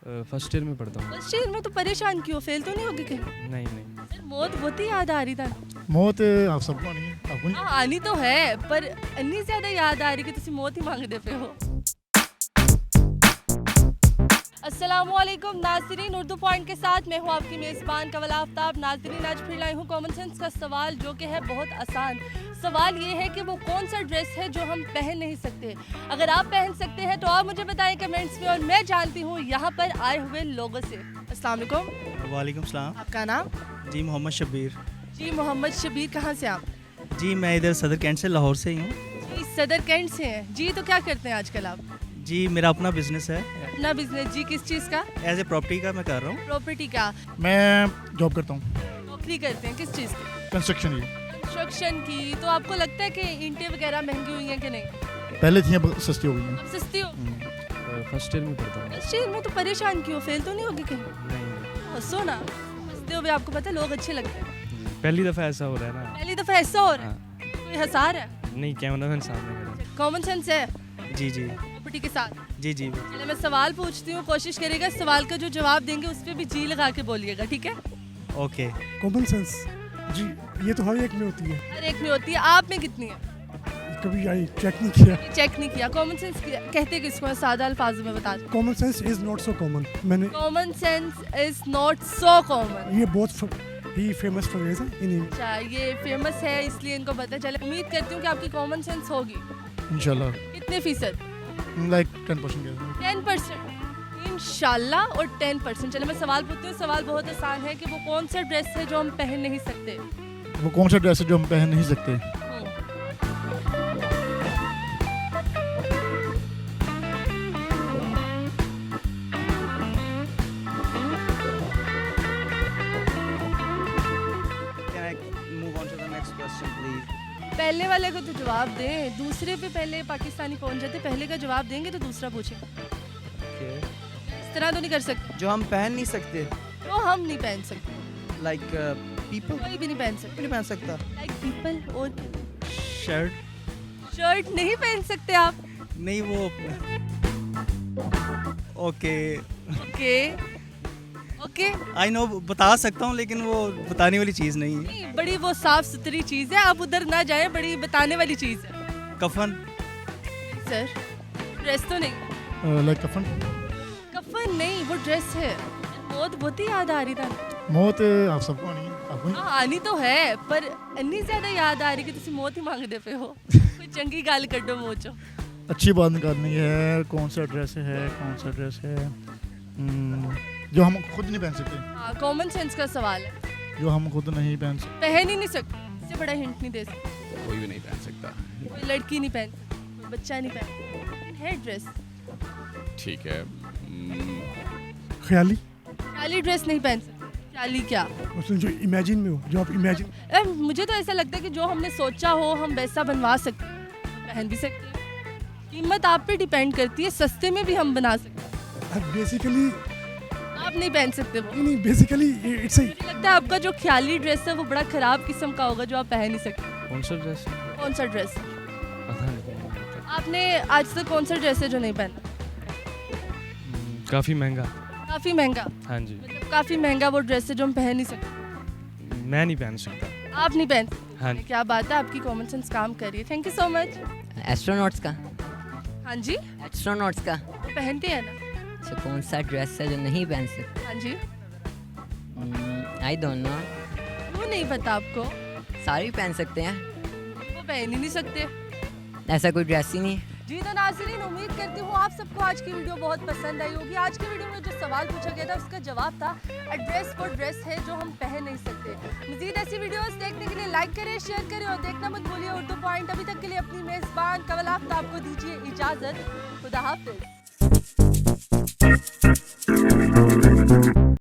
First year में पढ़ता हूँ। फर्स्ट ईयर में तो परेशान क्यों, फेल तो नहीं होगी कहीं? नहीं नहीं। सर मौत बहुत ही याद आ रही था। मौत आप सबको आनी है, आपको नहीं? हाँ आनी तो है, पर इतनी ज्यादा याद आ रही कि तुम मौत ही मांगते पे हो। अस्सलामुअलैकुम नाज़रीन, उर्दू पॉइंट के साथ मैं हूँ आपकी मेज़बान कवल आफ्ताब। नाज़रीन, आज फिर लाई हूँ कॉमन सेंस का सवाल, जो कि है बहुत आसान। सवाल ये है कि वो कौन सा ड्रेस है जो हम पहन नहीं सकते। अगर आप पहन सकते हैं तो आप मुझे बताएं कमेंट्स में, और मैं जानती हूँ यहाँ पर आए हुए लोगों से। अस्सलाम वालेकुम। वालेकुम सलाम। आपका नाम? जी मोहम्मद शब्बीर। जी मोहम्मद शबीर, कहाँ से आप? जी मैं इधर सदर कैंट से, लाहौर से ही हूँ। जी सदर कैंट से हैं। जी तो क्या करते हैं आजकल आप? जी मेरा अपना बिजनेस है, अपना बिजनेस? जी किस चीज़ का? एज ए प्रॉपर्टी का मैं कर रहा हूँ। प्रॉपर्टी का। मैं जॉब करता हूँ, नौकरी करते हैं किस चीज़ की? कंस्ट्रक्शन की। कंस्ट्रक्शन की। तो आपको लगता है कि ईंटें वगैरह महंगी हुई हैं कि नहीं? पहले थी, अब सस्ती हो गई हैं। अब सस्ती हो? फर्स्ट ईयर में पढ़ता हूँ। फर्स्ट ईयर में तो परेशान क्यों, फेल तो नहीं होगी कहीं? नहीं नहीं। हंसो ना, हंसते हुए आपको पता है लोग अच्छे लगते हैं। पहली दफ़ा ऐसा हो रहा है ना। पहली दफ़ा ऐसा हो रहा है? हाँ। कोई हंसा रहा है? नहीं, कैमरा मैन सामने खड़ा। कॉमन सेंस है जी जी प्रॉपर्टी के साथ। जी जी। चलिए मैं सवाल पूछती हूँ, कोशिश करिएगा सवाल का जो जवाब देंगे उस पर भी जी लगा के बोलिएगा, ठीक है? ओके। कॉमन सेंस जी, ये तो हर एक में होती है, हर एक में होती है, आप में कितनी है? कभी आई चेक नहीं किया। चेक नहीं किया। कॉमन सेंस कहते किसको है, सादा अल्फाजों में बता दो। Common sense is not so common. मैंने common sense is not so common. ये बहुत ही फेमस फ्रेज है इन अच्छा, ये फेमस है इसलिए इनको पता चले। उम्मीद करती हूँ कि आपकी कॉमन सेंस होगी। इंशाल्लाह कितने फीसद? लाइक 10%। 10%। इंशाल्लाह। और 10%। चलो मैं सवाल पूछती हूँ। सवाल बहुत आसान है कि वो कौन सा ड्रेस है जो हम पहन नहीं सकते। वो कौन सा ड्रेस है जो हम पहन नहीं सकते? Can I move on to the next question please? पहले वाले को तो जवाब दें, दूसरे पे पहले पाकिस्तानी पहुंच जाते। पहले का जवाब देंगे तो दूसरा पूछें। इस तरह तो नहीं कर सकते। जो हम पहन नहीं सकते, तो हम नहीं पहन सकते, लाइक पीपल कोई भी नहीं पहन सकते। नहीं पहन सकता। Like people. और शर्ट? शर्ट नहीं पहन सकते आप? नहीं वो okay okay okay. I know, बता सकता हूँ लेकिन वो बताने वाली चीज़ नहीं है। नहीं, बड़ी वो साफ सुथरी चीज़ है, आप उधर ना जाएं, बड़ी बताने वाली चीज़ है। कफन? सर ड्रेस तो नहीं। लाइक कफन। कफन नहीं, वो ड्रेस है। मौत बहुत ही याद आ रही था। मौत आप सबको आनी है, आपको नहीं? हाँ आनी तो है, पर इतनी ज्यादा याद आ रही कि तुम मौत ही मांगते पे हो। कोई चंगी गाल कड्डो मोचो। अच्छी बात निकालनी है। कौन सा ड्रेस है, कौन सा ड्रेस है जो हम खुद नहीं पहन सकते? हाँ कॉमन सेंस का सवाल है, जो हम खुद नहीं पहन सकते। पहन ही नहीं सकते। इससे बड़ा हिंट नहीं दे सकते। कोई भी नहीं पहन सकता। कोई लड़की नहीं पहन सकती, कोई बच्चा नहीं पहन है ड्रेस। ठीक है। ख्याली, काली ड्रेस नहीं पहन सकते। काली क्या? उसमें जो इमेजिन में हो, जो आप इमेजिन। मुझे तो ऐसा लगता है कि जो हमने सोचा हो हम वैसा बनवा सकते हैं, पहन भी सकते हैं। कीमत आप पे डिपेंड करती है, सस्ते में भी हम बना सकते हैं। बेसिकली आप नहीं पहन सकते वो। नहीं, बेसिकली इट्स मुझे लगता है आपका जो ख्याली ड्रेस है वो बड़ा खराब किस्म का होगा, जो आप पहन नहीं सकते। कौन सा ड्रेस? कौन सा ड्रेस? पता नहीं। आपने आज तक कौन सा ड्रेस है जो नहीं पहना? काफ़ी महंगा। काफी महंगा? हाँ जी। मतलब काफी महंगा वो ड्रेस है जो हम पहन नहीं सकते। मैं नहीं पहन सकता। आप नहीं पहन सकते? हाँ। क्या बात है, आपकी कॉमन सेंस काम कर रही है। Thank you so much. Astronauts का? हाँ जी, एस्ट्रोनॉट्स का? वो पहनते हैं ना। अच्छा, कौन सा ड्रेस है जो नहीं पहन सकते? हाँ जी। I don't know. वो नहीं पता आपको? सारी पहन सकते हैं, वो पहन ही नहीं सकते। ऐसा कोई ड्रेस ही नहीं है। जी तो नाज़रीन, उम्मीद करती हूँ आप सबको आज की वीडियो बहुत पसंद आई होगी। आज की वीडियो में जो सवाल पूछा गया था उसका जवाब था ड्रेस वो ड्रेस है जो हम पहन नहीं सकते। मज़ीद ऐसी वीडियोस देखने के लिए लाइक करें, शेयर करें और देखना मत भूलिए उर्दू पॉइंट। अभी तक के लिए अपनी मेज़बान कवल आफ्ताब को दीजिए इजाज़त। खुदा हाफिज़।